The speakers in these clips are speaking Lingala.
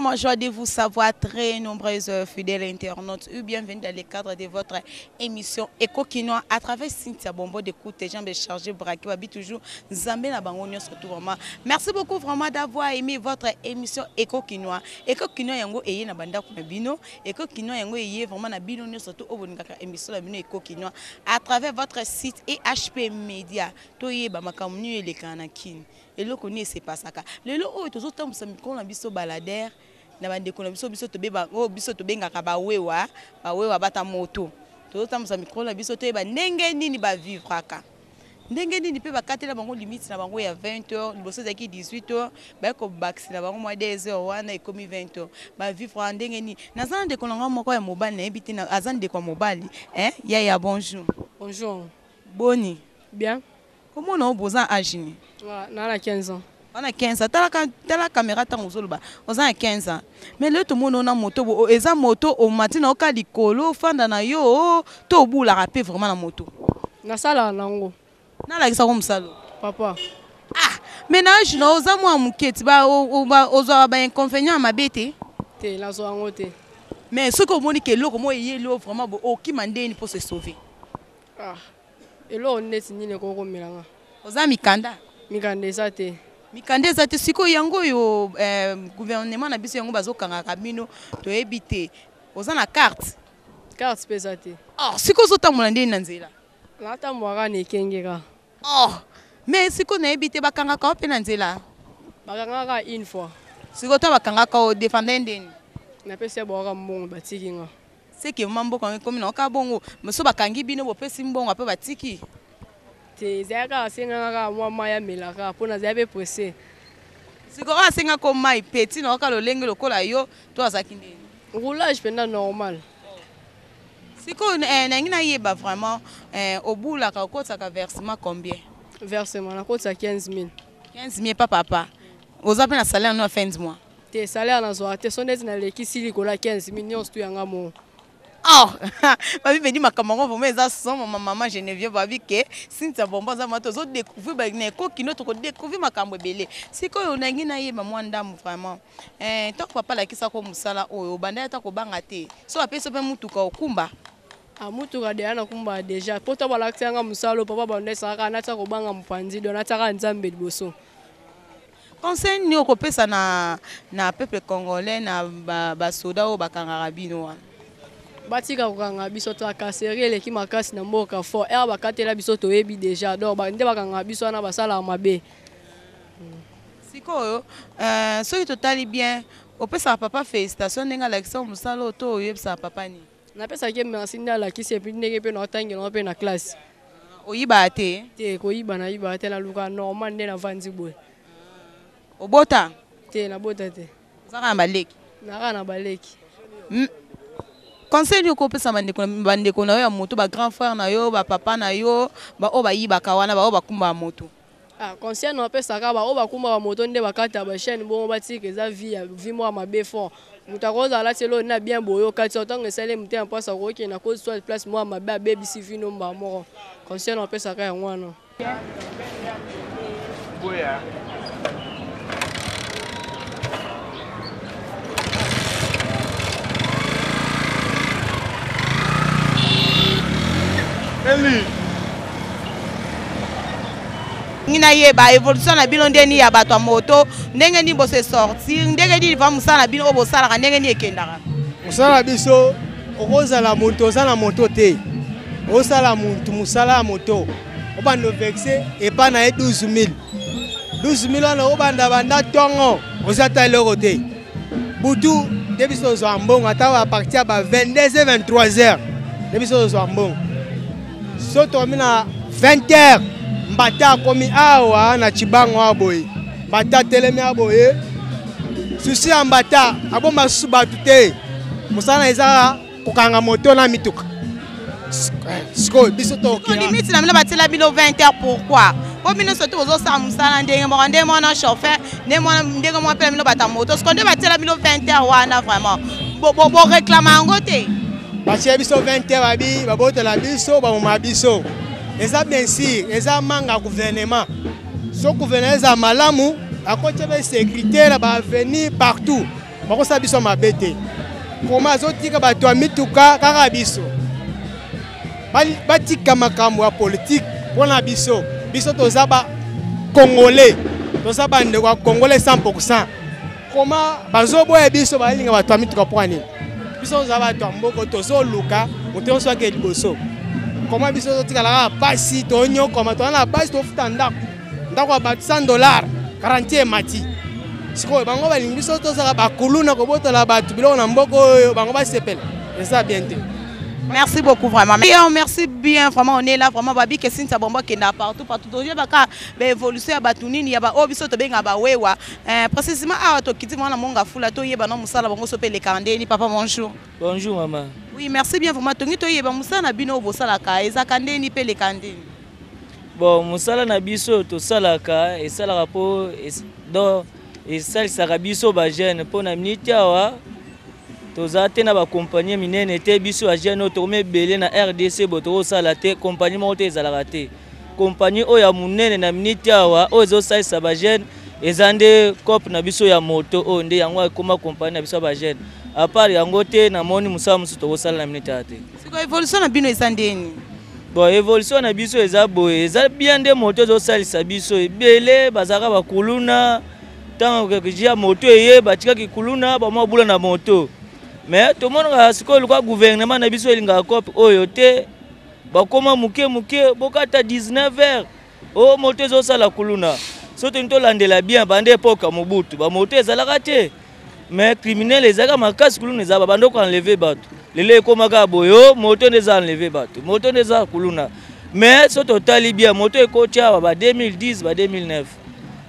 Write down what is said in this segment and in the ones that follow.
vraiment joie de vous savoir, très nombreuses fidèles internautes. Bienvenue dans le cadre de votre émission Éco Quinoa à travers Cynthia Bombo d'écoute et Jean Béchargé Braque Babi toujours Zambé na Bangonio surtout vraiment. Merci beaucoup vraiment d'avoir aimé votre émission Éco Quinoa. Éco Quinoa yango eye na banda kuna bino. Éco Quinoa yango eye vraiment na bino surtout au boningaka émission la bino Éco Quinoa à travers votre site et HP Media. Toye ba makamnu ele kana kin. Et le connaît c'est pas ça. Le lo o toujours temps ça micro na biso balader na bande ko na biso to beba o biso to benga ka ba wewa bata moto. Toujours temps ça micro na biso to ba ndenge nini ba vivre aka. Ndenge nini pe ba katela bango limite na bango ya 20h, liboso zaki 18h, ba ko bax na bango moi 2h wana e komi 20h. Ba vivre ndenge nini. Na zana de kolanga moko ya mobile na ebiti na azana de kwa mobile, ya bonjour. Bonjour. Boni. Bien. Comment on a besoin d'agir? On a 15 ans. On a 15 ans. T'as la caméra, t'as on a 15 ans. Mais là, tout le monde a une moto. Et ça, moto, au matin, on a des colos, fanda na yo, tout au bout, la rapé vraiment la moto. Na sala nango. Na la ça comme ça. Papa. Ah, mais na je n'ose pas moi muketi ba ozo ba inconvénient ma bête. Te la zo angote. Mais ce que moni que lo comment yé lo vraiment o qui mandé pour se sauver. Ah. Et là on est ni ne ko milanga. Oza mikanda. Mikanda ezate. Mikanda ezate siko yango yo gouvernement na biso yango bazokanga kabino to ebité. Oza na carte. Carte pesate. Oh, siko zo tamola ndeni na nzela. La tamwaka ne kengeka. Oh, mais siko na ebité bakanga ka pe na nzela. Bakanga ka une fois. Siko ta bakanga ka o défendre ndeni. Na pese boka mbongo batikinga. C'est que mambo quand comme na ka bongo, meso bakangi bino bo pesi mbongo ape batiki. Te zaka senga ka mwa maya melaka pona zabe pressé. Sikora senga ko mai petit na ka lo lenge lokola yo to azaki ndeni. Roulage pendant normal. Siko na ngina yeba vraiment au bout la ka kota ka versement combien? Versement na kota 15 000. 15 000 papa. Aux appels à salaire à fin du mois. Te salaire na zo te sonnet na leki sili ko la 15 millions tu yanga mo. Oh, ma vie me dit ma camarade vous mes assos maman Geneviève va dire que Cynthia Bombo za mato zo découvrir ba ne ko kino to ko découvrir makambo belé. Si ko yo na ngina ye maman ndamu vraiment. Tant que papa la kisa ko musala oyo banda ta ko banga te. So apeso pe mutu ka okumba. A mutu ka de ana kumba déjà. Poto bala kanga musalo papa banda saka na ta ko banga mpanzi do na ta ka nzambe liboso. Conseil ni okopesa na peuple congolais na ba soda o bakanga bino wana. Batika kokanga biso to akaseri eleki makasi na mboka fort er bakatela biso to yebi déjà donc ba nde bakanga biso na basala mabe. Sikoyo soki totali bien opesa papa félicitation ndenga l'action musalo to yebisa papa ni. Na pesa ke merci ndala kisi epi ndenge pe na otangela pe na classe. Oyiba te. Te ko yiba na yiba te na luka normal nde na vanzi boy. Obota te na bota te. Zaka baleki. Na na baleki. Conseil ko pesa bandeko na yo ya moto ba grand frère na yo ba papa na yo ba o ba yiba kawana ba o ba kumba moto. Ah conseil no pesa ka ba o ba kumba moto nde bakata ba chaîne bon batiki za vie moi mabe fort. Mutakoza la telo na bien boyo kati otango sele muté en passe ko ke na ko soit place moi mabe baby si vino mba moko. Conseil no pesa ka ya ngwana. Boya. Ngina yeba évolution na bino ndeni ya bato moto ndenge ni bo se sortir ndenge ni va musala bino obo sala ndenge ni ekendaka musala biso okozala moto za moto te osala muntu musala moto obando vexé et pas na 12 000 na obanda banda tongo ozata loko te butu debiso zo ambongo ata à partir ba 22h 23h debiso zo ambongo soto mina 20h mbata komi awa na chibango aboye mbata telemi aboye susi ambata abomba suba tute musana eza kokanga moto na mituka sko biso to okay limite na mina batela bino 20h pourquoi po bino surtout ozo sa musala ndenge mo ndenge mo na chauffeur ndenge mo apela bino bata moto sko nde batela bino 20h wana vraiment bo réclame ngo te batie biso 20h babi babotela biso ba moma biso. Eza bien sûr, eza manga gouvernement. So gouvernement eza malamu, à côté de sécurité là va venir partout. bakosala biso mabe te koma azotika bato ya mituka kaka biso batika makambo ya politike mpona biso toza bakongolais toza bandeko ya congolais 100%. Koma bazoboya biso balinga bato ya mituka mpo nini biso toza bato ya mboko tozoluka moto nyonso ake liboso. Koma biso totikalaka pasi tonyokoma toza na basi tofuta ndako ya bato $100 garantie emati sikoyo bango balingi biso tozala bakuluna kobotola bato biloko na mboko oyo bango basepela eza bien te. Merci beaucoup vraiment. Merci bien vraiment, on est là vraiment babi que Cynthia Bombo qui est partout aujourd'hui baka ba évolution ya batunini ya ba obiso to benga ba wewa précisément à to kiti mwana monga fula to yeba no musala bango sope le kandeni papa bonjour. Bonjour maman. Oui, merci bien vraiment tongi to yeba musala na bino bosala ka eza kandeni pe le kandeni. Bon, musala na biso to salaka et sala rapport do et sala saka biso ba jeune pour na minute awa toza te na ba compagnie minene te biso a jeune to me belé na RDC boto sala te compagnie mo te ezalaka te compagnie oya munene na minute awa o ezo sala ba jeune ezande cop na biso ya moto o nde yango akoma compagnie na biso ba jeune à part yango te na moni musala musu to sala na minute ate. Siko evolution na bino ezandeni. Bon, évolution na biso eza boye eza bien de moto ezo salisa biso ebele bazaka bakuluna tant que jia moto eye batika ki kuluna ba mo bula na moto. Mais tout le monde a ce que le gouvernement na biso elinga cop oyo te bakoma muke bokata 19h o moto ezo sala kuluna soto nto landela bien bande époque Mobutu ba moto ezalaka te mais criminel ezaka makasi kuluna ezaba bando ko enlever bato lele ekomaka boyo moto neza enlever bato moto neza kuluna mais soto tali bien moto ekotia ba 2010 ba 2009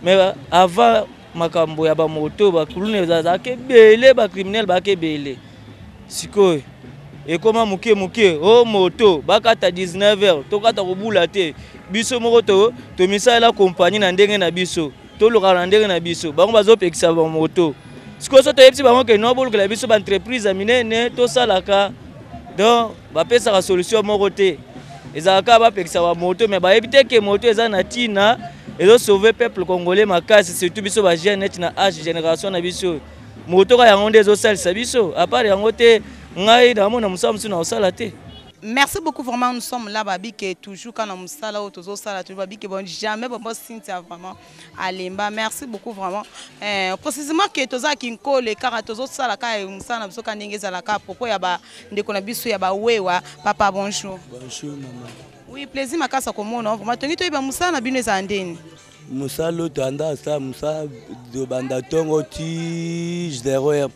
mais avant makambo ya ba moto ba kuluna ezaka bele ba criminel ba ke bele sikoy ekoma muke o moto bakata 19h tokata kobula te biso moko to misala compagnie na ndenge na biso to loka na ndenge na biso bango bazopekisa ba moto sikoy soto yepsi bango ke no boluka la biso ba entreprise minene to salaka donc bapesa ka solution moko te ezalaka bapekisa ba moto mais ba ebite ke moto eza na tina ezo sauver peuple congolais makasi surtout biso ba jeune na âge génération na biso moto ka yango ndezo salisa biso à part yango te ngai na mona musala musu na osala te. Merci beaucoup vraiment, nous sommes là babi que toujours quand on musala ou toujours sala toujours babi que bon jamais bon Cynthia vraiment alemba. Merci beaucoup vraiment précisément que toza kinko le car tozo sala ka musala biso ka ndenge zala ka propos ya ba ndeko na biso ya ba wewa papa bonjour. Bonjour maman. Oui, plaisir makasa komona vraiment tongi to ba musala na bino za ndeni. Musalo tanda sa musa de bandatongo ti 0h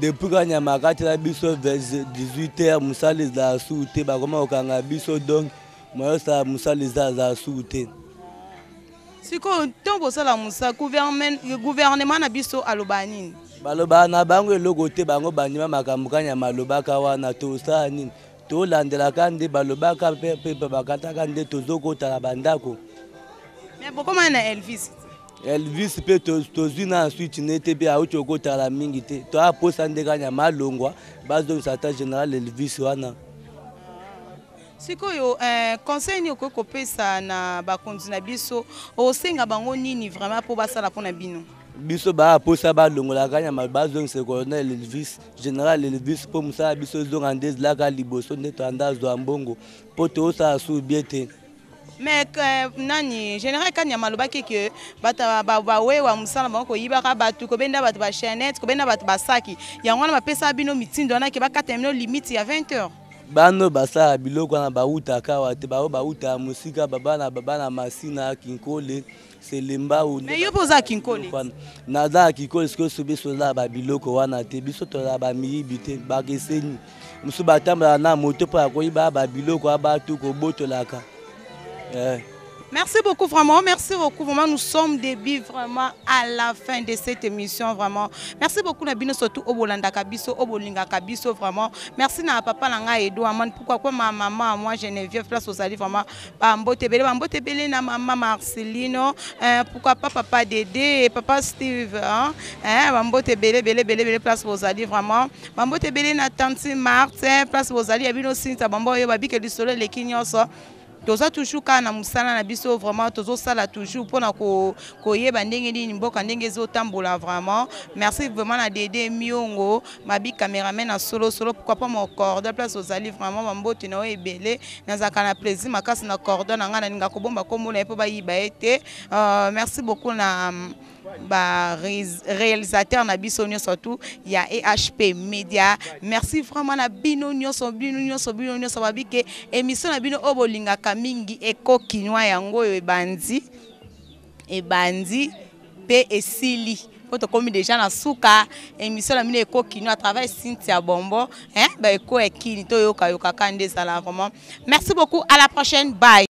depuis quand ya makati la biso 18h musali za soute ba koma okanga biso donc moi ça musali za soute. Siko tombo sala musa gouvernement na biso alobani. Baloba na bango eloko te bango banyima makambo kanya maloba ka wana to sa nini to landela kande baloba ka pe bakata kande tozokota la bandako. Mais pourquoi na Elvis? Elvis peut tozina ensuite n'était bien autre côté à la mingité. Toi posa ndekanya malongwa base de sata général Elvis wana. Sikoyo conseil ni ko pesa na ba konzina biso o senga bango nini vraiment pour basala pona bino. Biso ba posa ba longola kanya ma base de ce colonel Elvis général Elvis pour musa biso zongandez la ka liboso ndeto andazo ambongo poto sa su biete. Mais nani général kanya maloba que bata ba wewa musala bango yibaka batu ko benda batu ba chaînette ko benda batu ba saki yango na pesa bino mitindo na ke ba katemino limite ya 20h. Bano basa biloko na bauta kawa te bauta musika baba masina kinkole selemba ou mais yo poza kinkole na za kinkole sko subiso la ba biloko wana te biso to la ba miyibite ba keseni musu batamba na moto pa ko iba ba biloko abatu ko botolaka. Merci beaucoup vraiment, nous sommes début vraiment à la fin de cette émission vraiment. Merci beaucoup Nabino surtout Obolanda Kabiso, Obolinga Kabiso vraiment. Merci na papa Nanga Edo Aman pourquoi ma maman moi Geneviève place aux alliés vraiment Bambote Bele na maman Marcelino pourquoi pas papa Dédé et papa Steve hein Bambote Bele place aux alliés vraiment. Bambote Bele na tante Marthe place aux alliés Abino Sinta Bambo yo babi que du soleil les kinyoso. toza toujours kana musala na biso vraiment tozo sala toujours pona ko yeba ndenge ni mboka ndenge zo tambola vraiment. Merci vraiment na Dédé Miongo mabi cameraman na solo pourquoi pas mon cordon place aux ali vraiment mambote na ebele nazaka na plaisir makasi na cordon nga na ninga ko bomba ko mona epo ba yiba ete. Merci beaucoup na réalisateur na biso surtout il y a EHP Media. Merci vraiment na bino nyonso babike émission na bino obolinga kamingi eko kinwa yango ebandi pe esili poto komi déjà na suka émission la mine eko kinwa à travers Cynthia Bombo ba eko ekini to yoka kande sala vraiment. Merci beaucoup, à la prochaine, bye.